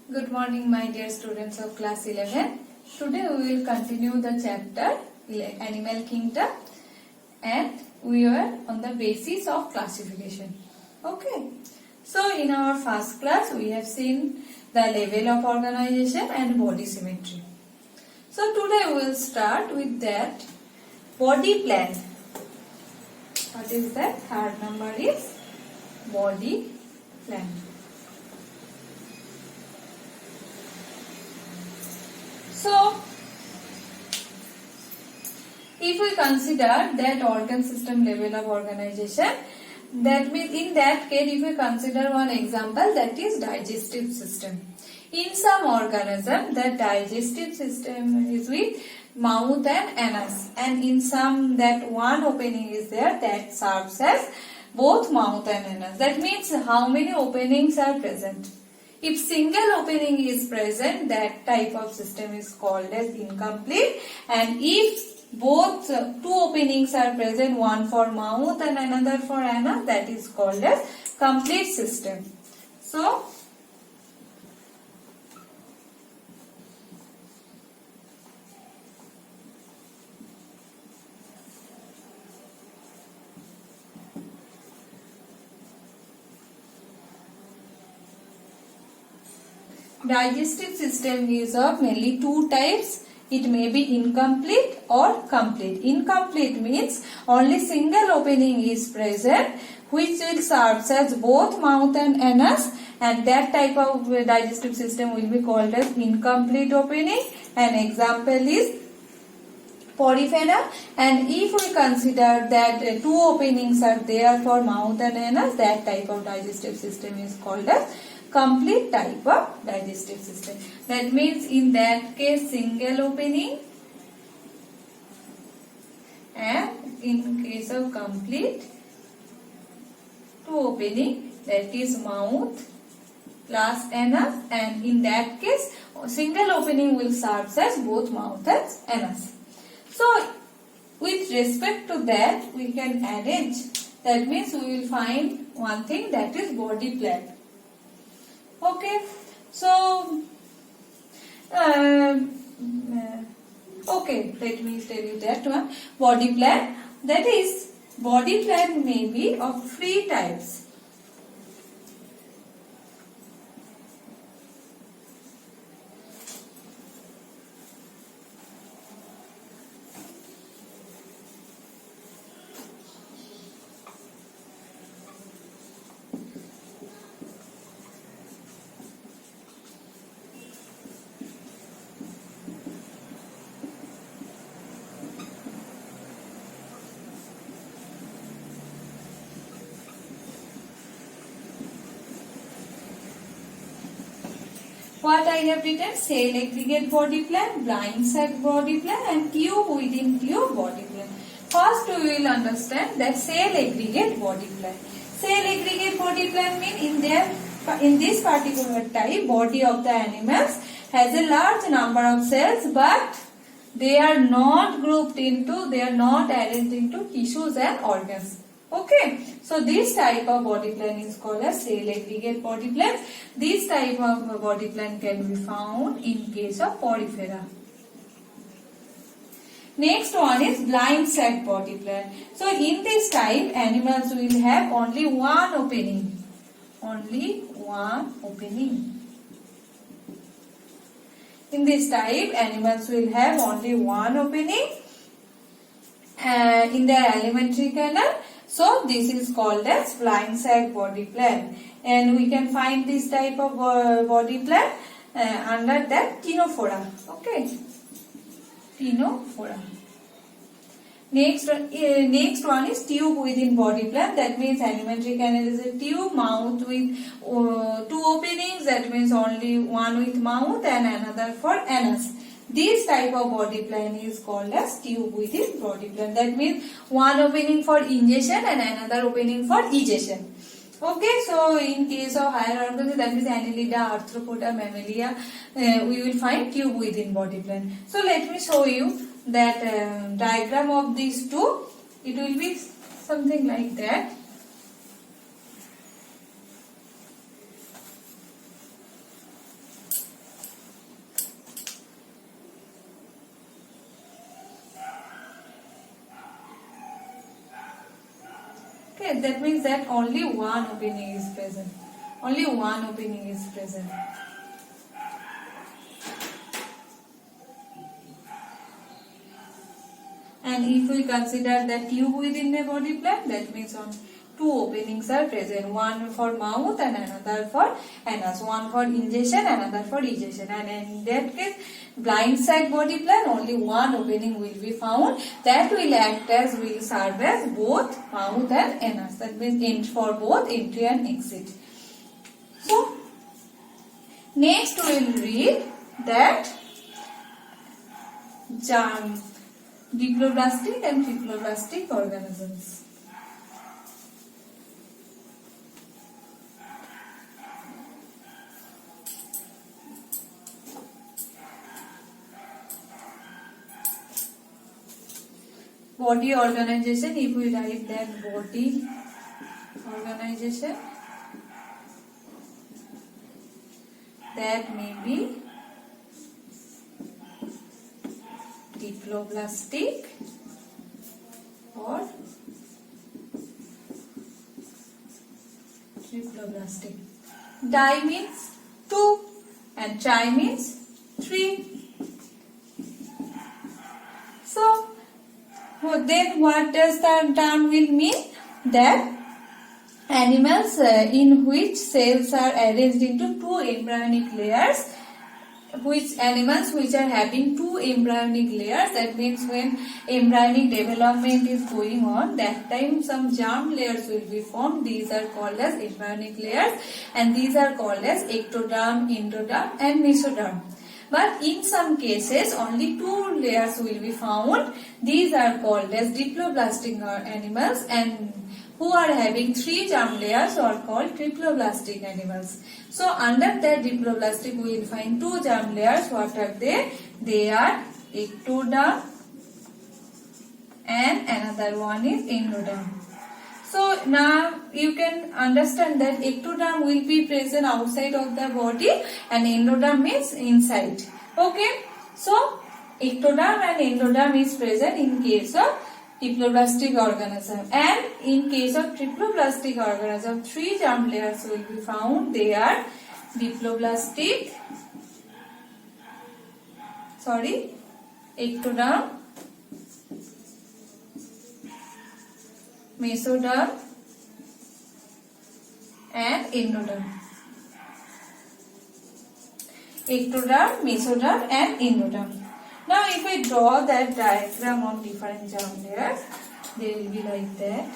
Good morning, my dear students of class 11. Today we will continue the chapter Animal Kingdom and we are on the basis of classification. Okay. So in our first class we have seen the level of organization and body symmetry. So today we will start with that body plan. What is that? Third number is body plan. So, if we consider that organ system level of organization, that means in that case, if we consider one example, that is digestive system. In some organism, the digestive system is with mouth and anus, and in some that one opening is there that serves as both mouth and anus. That means how many openings are present. If single opening is present, that type of system is called as incomplete, and if both two openings are present, one for mouth and another for anus, that is called as complete system. So, digestive system is of mainly two types. It may be incomplete or complete. Incomplete means only single opening is present which will serve as both mouth and anus, and that type of digestive system will be called as incomplete opening. An example is porifera, and if we consider that two openings are there for mouth and anus, that type of digestive system is called as complete type of digestive system. That means in that case single opening, and in case of complete two opening, that is mouth plus anus, and in that case single opening will serve as both mouth and anus. So with respect to that we can arrange. That means we will find one thing, that is body plan. Okay, so okay, let me tell you that one. Body plan, that is, body plan may be of three types. What I have written: cell aggregate body plan, blind sac body plan, and tube within tube body plan. First we will understand that cell aggregate body plan. Cell aggregate body plan means in this particular type, body of the animals has a large number of cells, but they are not grouped into, they are not arranged into tissues and organs. Okay, so this type of body plan is called as cell aggregate body plan. This type of body plan can be found in case of porifera. Next one is blind sac body plan. So in this type, animals will have only one opening. Only one opening. In this type, animals will have only one opening in their alimentary canal. So this is called as blind sac body plan, and we can find this type of body plan under that ctenophora. Okay, ctenophora. Next one is tube within body plan. That means alimentary canal is a tube, mouth with two openings. That means only one with mouth and another for anus. This type of body plan is called as tube within body plan. That means one opening for ingestion and another opening for egestion. Okay, so in case of higher organisms, that means Annelida, Arthropoda, Mammalia, we will find tube within body plan. So let me show you that diagram of these two. It will be something like that. Okay, that means that only one opening is present. Only one opening is present. And if we consider the tube within a body plan, that means on two openings are present, one for mouth and another for anus, one for ingestion, another for ejection. And in that case, blind side body plan, only one opening will be found, that will act as, will serve as both mouth and anus. That means for both entry and exit. So next we will read that germ, diploblastic and triploblastic organisms. Body organization, if we write that body organization, that may be diploblastic or triploblastic. Di means 2 and tri means 3. So then what does the term will mean? That animals in which cells are arranged into two embryonic layers, which animals which are having two embryonic layers, that means when embryonic development is going on, that time some germ layers will be formed. These are called as embryonic layers, and these are called as ectoderm, endoderm and mesoderm. But in some cases only two layers will be found. These are called as diploblastic animals, and who are having 3 germ layers are called triploblastic animals. So under that diploblastic we will find 2 germ layers. What are they? They are ectoderm and another one is endoderm. So now you can understand that ectoderm will be present outside of the body and endoderm means inside. Okay. So ectoderm and endoderm is present in case of diploblastic organism, and in case of triploblastic organism 3 germ layers will be found. They are ectoderm, mesoderm and endoderm. Ectoderm, mesoderm and endoderm. Now if we draw that diagram on different germ layers, they will be like that.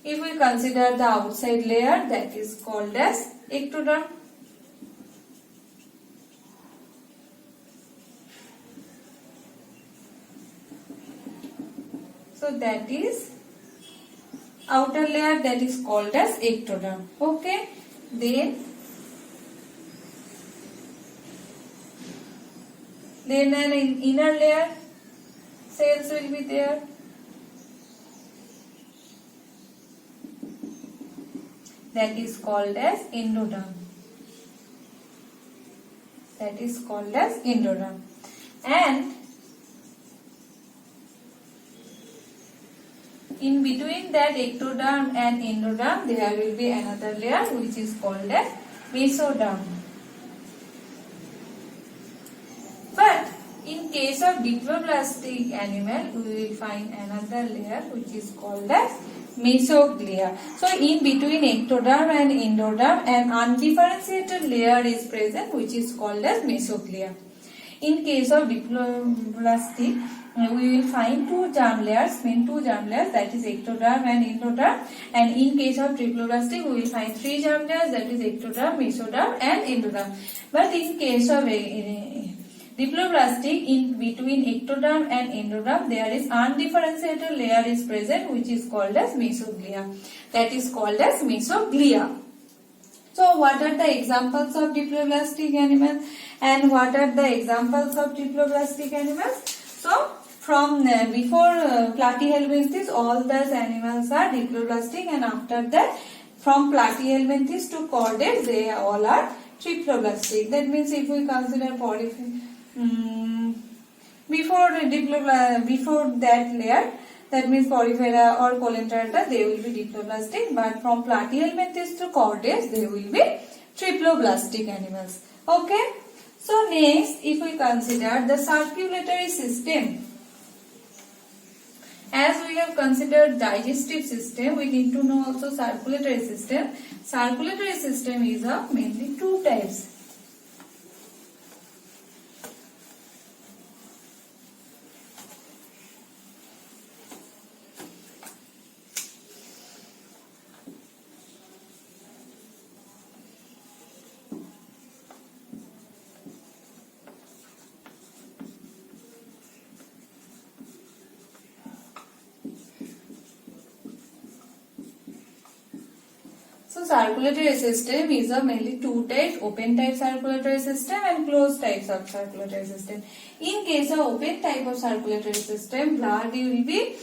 If we consider the outside layer, that is called as ectoderm. So that is outer layer, that is called as ectoderm. Okay. Then an inner layer cells will be there. That is called as endoderm. That is called as endoderm. And in between that ectoderm and endoderm, there will be another layer which is called as mesoderm. But in case of diploblastic animal, we will find another layer which is called as mesoglia. So in between ectoderm and endoderm, an undifferentiated layer is present which is called as mesoglia. In case of diploblastic, we will find 2 germ layers, that is ectoderm and endoderm, and in case of triploblastic we will find 3 germ layers, that is ectoderm, mesoderm and endoderm. But in case of diploblastic, in between ectoderm and endoderm, there is undifferentiated layer is present which is called as mesoglia. That is called as mesoglia. So what are the examples of diploblastic animals and what are the examples of triploblastic animals? So from before platyhelminthes, all those animals are diploblastic, and after that from platyhelminthes to chordates they all are triploblastic. That means if we consider before that layer, that means Porifera or Colenterata, they will be diploblastic, but from platyhelminthes to chordates they will be triploblastic animals. Okay. So next, if we consider the circulatory system, as we have considered digestive system, we need to know also circulatory system. Circulatory system is of mainly two types. So circulatory system is of mainly two types, open type circulatory system and closed types of circulatory system. In case of open type of circulatory system, blood will be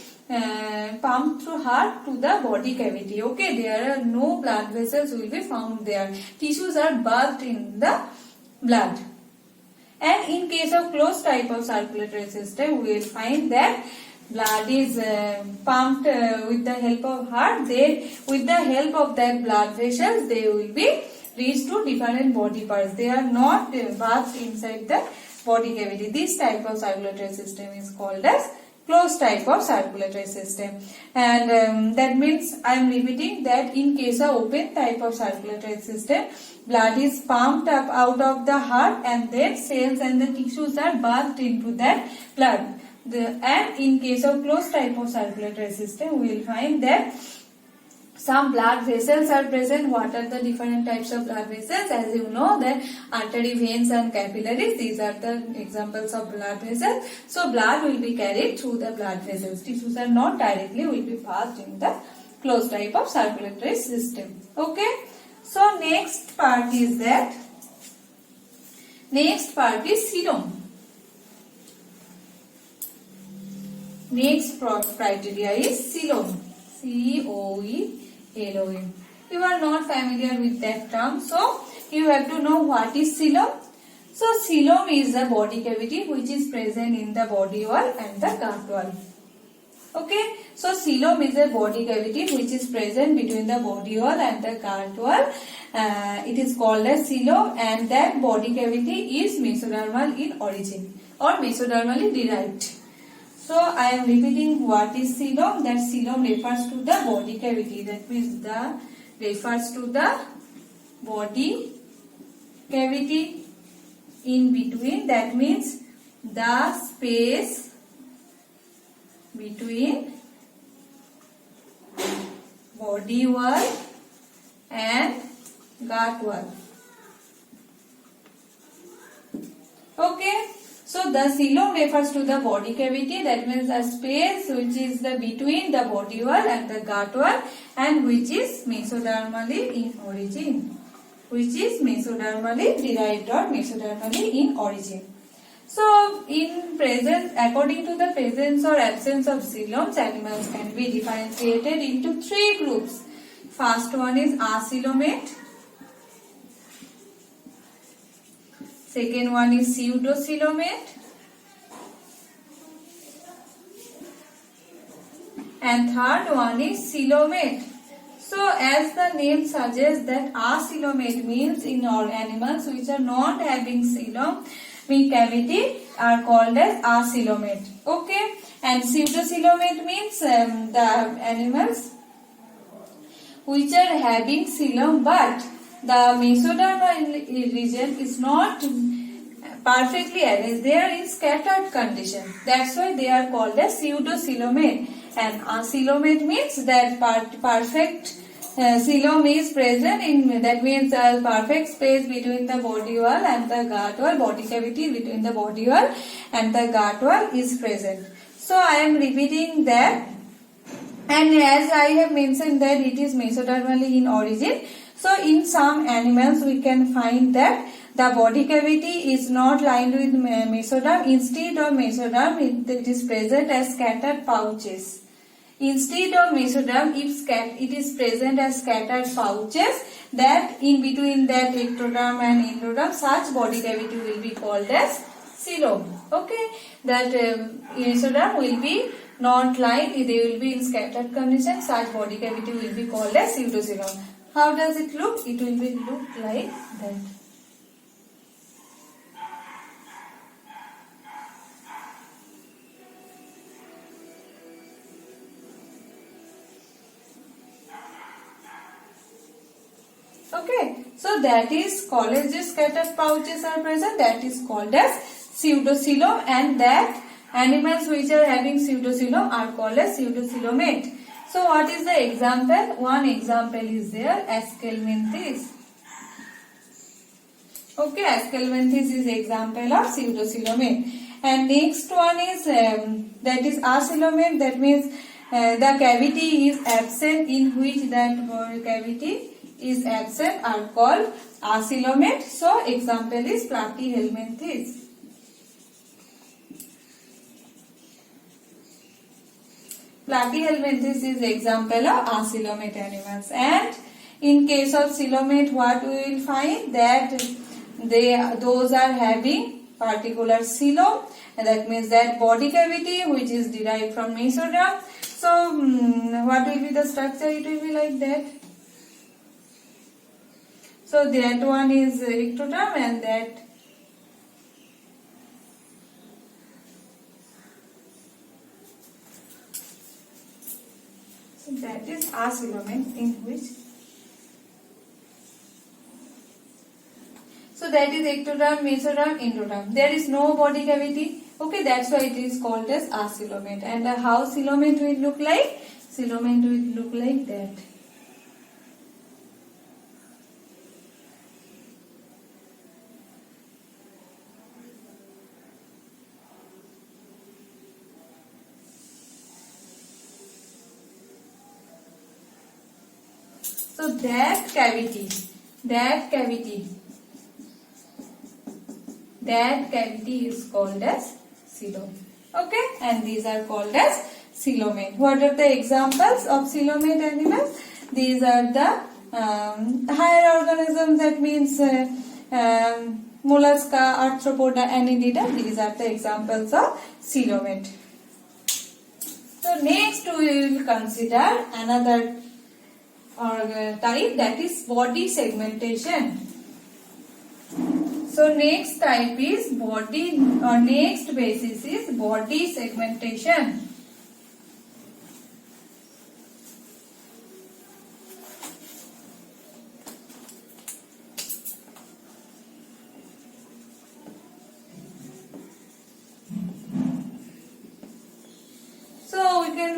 pumped through heart to the body cavity. Okay, there are no blood vessels will be found there. Tissues are bathed in the blood. And in case of closed type of circulatory system, we will find that blood is pumped with the help of heart. They, with the help of that blood vessels, they will be reached to different body parts. They are not bathed inside the body cavity. This type of circulatory system is called as closed type of circulatory system. And that means I am repeating that in case of open type of circulatory system, blood is pumped up out of the heart, and then cells and the tissues are bathed into that blood. And in case of closed type of circulatory system, we will find that some blood vessels are present. What are the different types of blood vessels? As you know that artery, veins and capillaries, these are the examples of blood vessels. So blood will be carried through the blood vessels. Tissues are not directly will be passed in the closed type of circulatory system. Okay. So next part is that. Next part is serum. Next criteria is coelom. C-O-E-L-O-M. You are not familiar with that term, so you have to know what is coelom. So coelom is a body cavity which is present in the body wall and the gut wall. Okay, so coelom is a body cavity which is present between the body wall and the gut wall. It is called as coelom, and that body cavity is mesodermal in origin or mesodermally derived. So I am repeating what is coelom. That coelom refers to the body cavity. That means refers to the body cavity in between. That means the space between body wall and gut wall. Okay. So the coelom refers to the body cavity, that means the space which is between the body wall and the gut wall, and which is mesodermally in origin, which is mesodermally derived or mesodermally in origin. So in presence, according to the presence or absence of coeloms, animals can be differentiated into three groups. First one is acoelomate. Second one is pseudocoelomate, and third one is coelomate. So as the name suggests, that acoelomate means in all animals which are not having coelom cavity are called as acoelomate. Okay, and pseudocoelomate means the animals which are having coelom but the mesodermal region is not perfectly arranged. They are in scattered condition. That's why they are called as pseudocoelomate. And acoelomate means that perfect coelom is present in, that means a perfect space between the body wall and the gut wall, body cavity between the body wall and the gut wall is present. So I am repeating that, and as I have mentioned that it is mesodermally in origin. So in some animals we can find that The body cavity is not lined with mesoderm. Instead of mesoderm, it is present as scattered pouches. Instead of mesoderm, it is present as scattered pouches, that in between that ectoderm and endoderm, such body cavity will be called as coelom. Okay, that mesoderm will be not lined, they will be in scattered condition. Such body cavity will be called as pseudocoelom. How does it look? It will be look like that. Okay, so that is called as, the scattered pouches are present, that is called as pseudocoelom, and that animals which are having pseudocoelom are called as pseudocoelomate. So what is the example? One example is there, Aschelminthes. Okay, Aschelminthes is example of pseudocoelomate. And next one is that is acoelomate, that means the cavity is absent, in which that cavity is absent are called acoelomate. So example is Platyhelminthes. Platyhelminthes is example of acoelomate animals. And in case of coelomate, what we will find, that those are having particular coelom, and that means that body cavity which is derived from mesoderm. So what will be the structure? It will be like that. So that one is ectoderm, and that is acoelomate, in which, so that is ectoderm, mesoderm, endoderm. There is no body cavity. Okay, that's why it is called as acoelomate. And how coelomate will look like? Coelomate will look like that. So that cavity is called as coelom. Okay, and these are called as coelomate. What are the examples of coelomate animals? These are the higher organisms, that means mollusca, arthropoda, annelida. These are the examples of coelomate. So next we will consider another type, that is body segmentation. So next type is body, or next basis is body segmentation.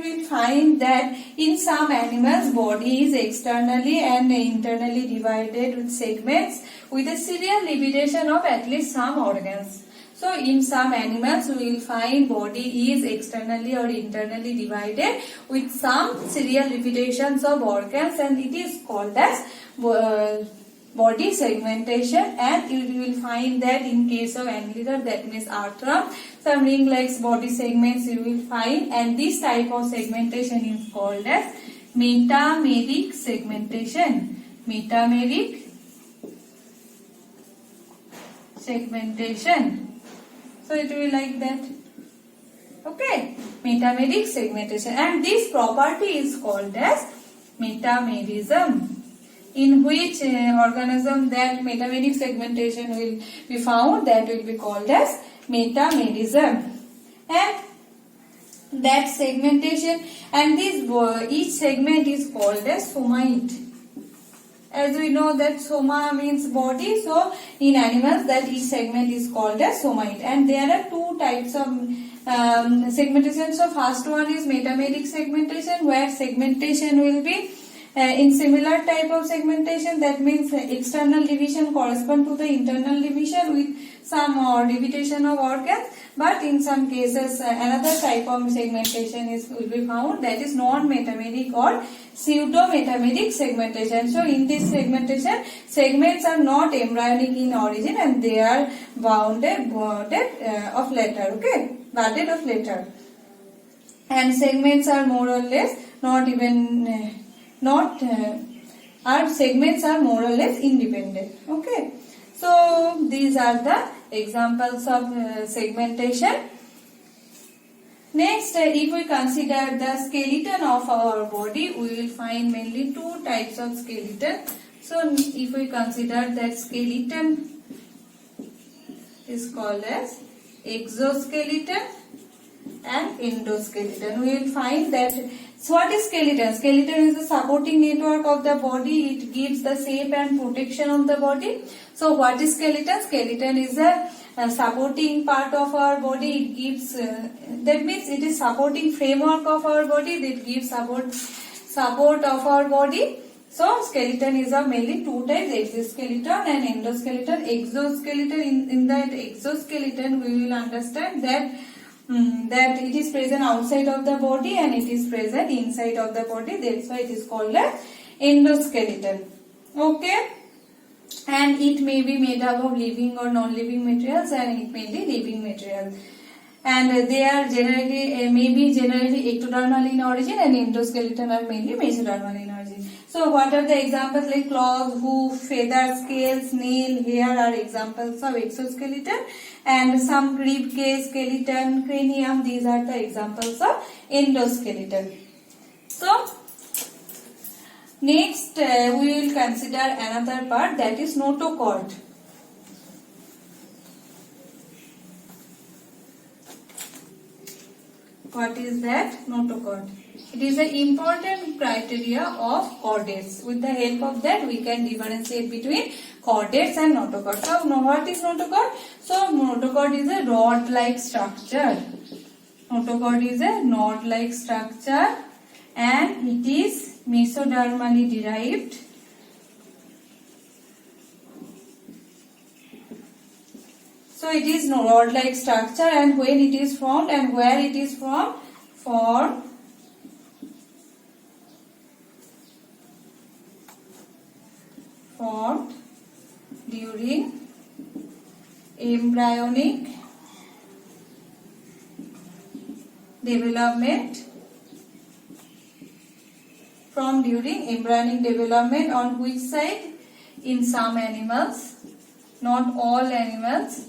We find that in some animals, body is externally and internally divided with segments with a serial limitation of at least some organs. So in some animals, we will find body is externally or internally divided with some serial limitations of organs, and it is called as body segmentation. And you will find that in case of annelida, that means arthra, some ring-like body segments you will find, and this type of segmentation is called as metameric segmentation. Metameric segmentation. So it will be like that. Okay, metameric segmentation, and this property is called as metamerism, in which organism that metameric segmentation will be found, that will be called as metamerism. And that segmentation, and this each segment is called as somite. As we know that soma means body, so in animals that each segment is called as somite. And there are two types of segmentation. So first one is metameric segmentation, where segmentation will be In similar type of segmentation, that means external division correspond to the internal division with some division of organs. But in some cases, another type of segmentation will be found, that is non-metameric or pseudo-metameric segmentation. So in this segmentation, segments are not embryonic in origin and they are bounded of letter. Okay, budded of letter. And segments are more or less our segments are more or less independent. Okay, so these are the examples of segmentation. Next, if we consider the skeleton of our body, we will find mainly two types of skeleton. So if we consider that skeleton is called as exoskeleton and endoskeleton, we will find that. So what is skeleton? Skeleton is the supporting network of the body. It gives the shape and protection of the body. So what is skeleton? Skeleton is a supporting part of our body. It gives that means it is supporting framework of our body that gives support of our body. So skeleton is of mainly two types, exoskeleton and endoskeleton. Exoskeleton, in that exoskeleton we will understand that it is present outside of the body and it is present inside of the body. That's why it is called as endoskeleton. Okay, and it may be made up of living or non-living materials, and it may be living material. And they are generally generally ectodermal in origin, and endoskeleton are mainly mesodermal in origin. So what are the examples? Like claws, hoof, feathers, scales, nail, hair are examples of exoskeleton, and some rib cage, skeleton, cranium, these are the examples of endoskeleton. So next we will consider another part, that is notochord. What is that? Notochord. It is an important criteria of chordates. With the help of that, we can differentiate between chordates and notochord. So, what is notochord? So, notochord is a rod-like structure. Notochord is a rod-like structure, and it is mesodermally derived. So it is rod-like structure, and when it is formed and where it is formed during embryonic development. On which side? In some animals, not all animals.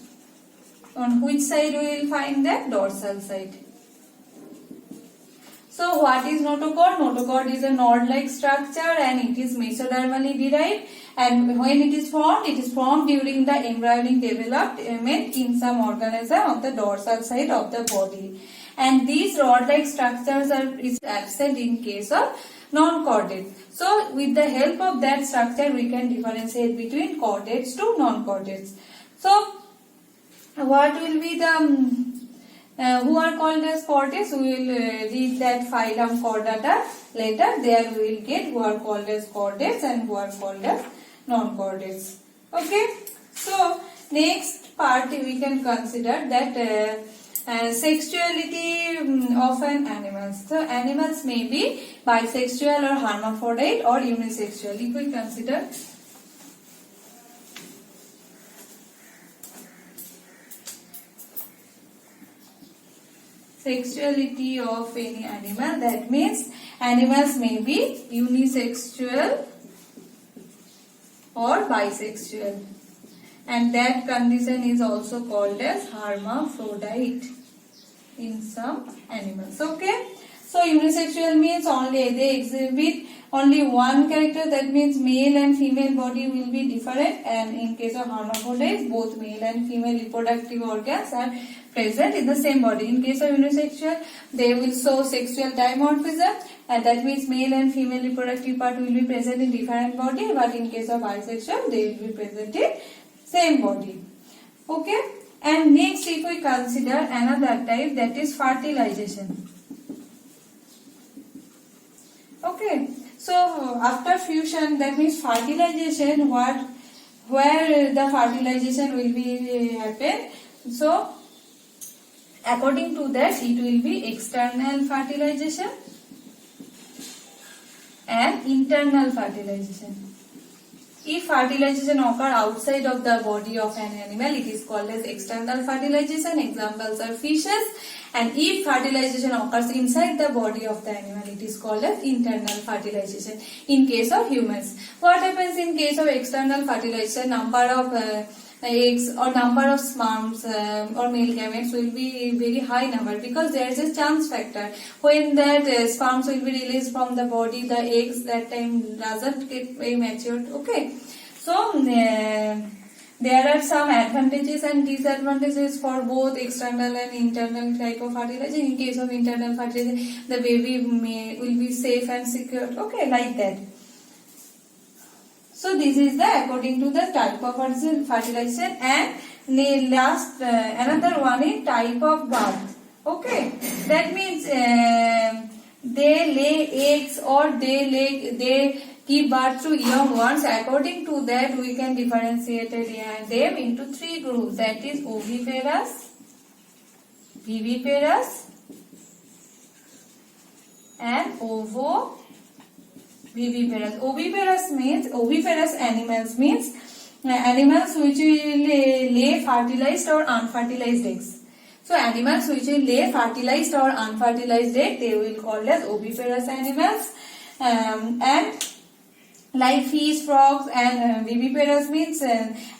On which side we will find that? Dorsal side. So what is notochord? Notochord is a rod-like structure and it is mesodermally derived, and when it is formed during the embryonic development in some organism of the dorsal side of the body. And these rod-like structures is absent in case of non-chordates. So with the help of that structure we can differentiate between chordates to non-chordates. So what will be the who are called as chordates? We will read that phylum Chordata later. There we will get who are called as chordates and who are called as non-chordates. Okay. So next part we can consider that sexuality of an animal. So animals may be bisexual or hermaphrodite or unisexual. If we consider sexuality of any animal, that means animals may be unisexual or bisexual, and that condition is also called as hermaphrodite in some animals. Okay, so unisexual means they exhibit only one character, that means male and female body will be different, and in case of hermaphrodites both male and female reproductive organs are present in the same body. In case of unisexual, they will show sexual dimorphism, and that means male and female reproductive part will be present in different body, but in case of bisexual they will be present in same body. Okay, and next if we consider another type, that is fertilization. Okay, So after fusion, that means fertilization, where the fertilization will be happen. So according to that, it will be external fertilization and internal fertilization. If fertilization occur outside of the body of an animal, it is called as external fertilization. Examples are fishes. And if fertilization occurs inside the body of the animal, it is called as internal fertilization. In case of humans, what happens in case of external fertilization? Number of eggs or number of sperms or male gametes will be very high number, because there is a chance factor. When that sperms will be released from the body, the eggs that time doesn't get very matured. Okay, so there are some advantages and disadvantages for both external and internal type of fertilization. In case of internal fertilization, the baby will be safe and secure. Okay, like that. So this is the according to the type of fertilization. And the last another one is type of birth. Okay, that means they lay eggs or they give birth to young ones. According to that, we can differentiate them into three groups. That is oviparous, viviparous, and ovoviviparous. Oviparous means oviparous animals means animals which will lay fertilized or unfertilized eggs. So animals which will lay fertilized or unfertilized egg, they will call as oviparous animals. And like fish, frogs, and viviparous means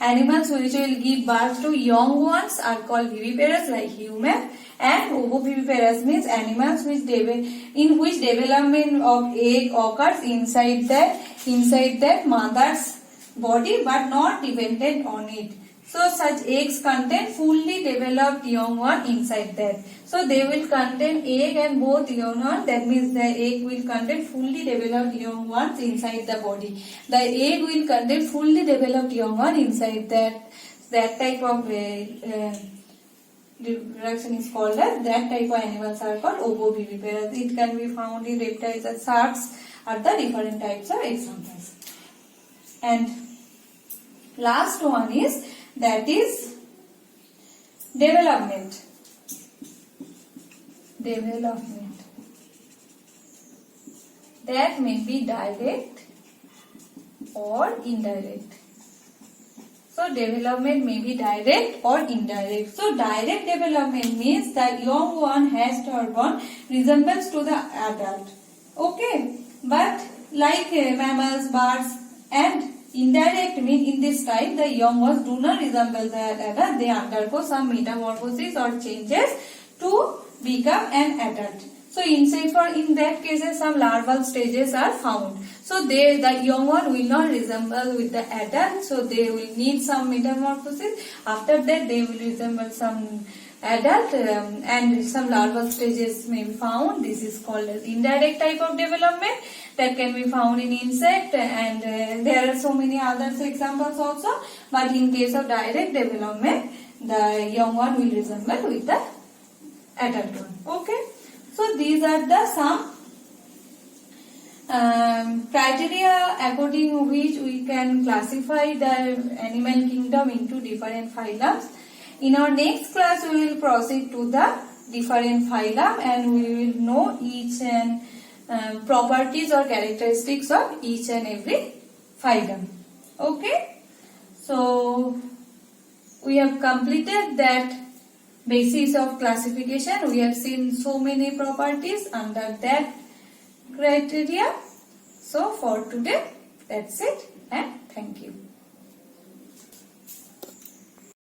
animals which will give birth to young ones are called viviparous, like human. And ovoviviparous means animals in which development of egg occurs inside that mother's body but not dependent on it. So such eggs contain fully developed young one inside that. So they will contain egg and both young one. That means the egg will contain fully developed young ones inside the body. The egg will contain fully developed young one inside that. That type of reproduction is called as, that type of animals are called ovoviviparous. It can be found in reptiles and sharks are the different types of examples. And last one is, that is development. Development. That may be direct or indirect. So development may be direct or indirect. So direct development means that young one has hormone resembles to the adult. Okay, but like mammals, birds, and indirect means in this type the young ones do not resemble the adult. They undergo some metamorphosis or changes to become an adult. So in that case some larval stages are found. So the young one will not resemble with the adult. So they will need some metamorphosis. After that they will resemble some adult and some larval stages may be found. This is called as indirect type of development that can be found in insect, and there are so many other examples also. But in case of direct development, the young one will resemble with the adult one. Okay. So these are the some criteria according which we can classify the animal kingdom into different phylums. In our next class we will proceed to the different phylum and we will know each and properties or characteristics of each and every phylum. Okay. So we have completed that basis of classification. We have seen so many properties under that criteria. So for today, that's it, and thank you.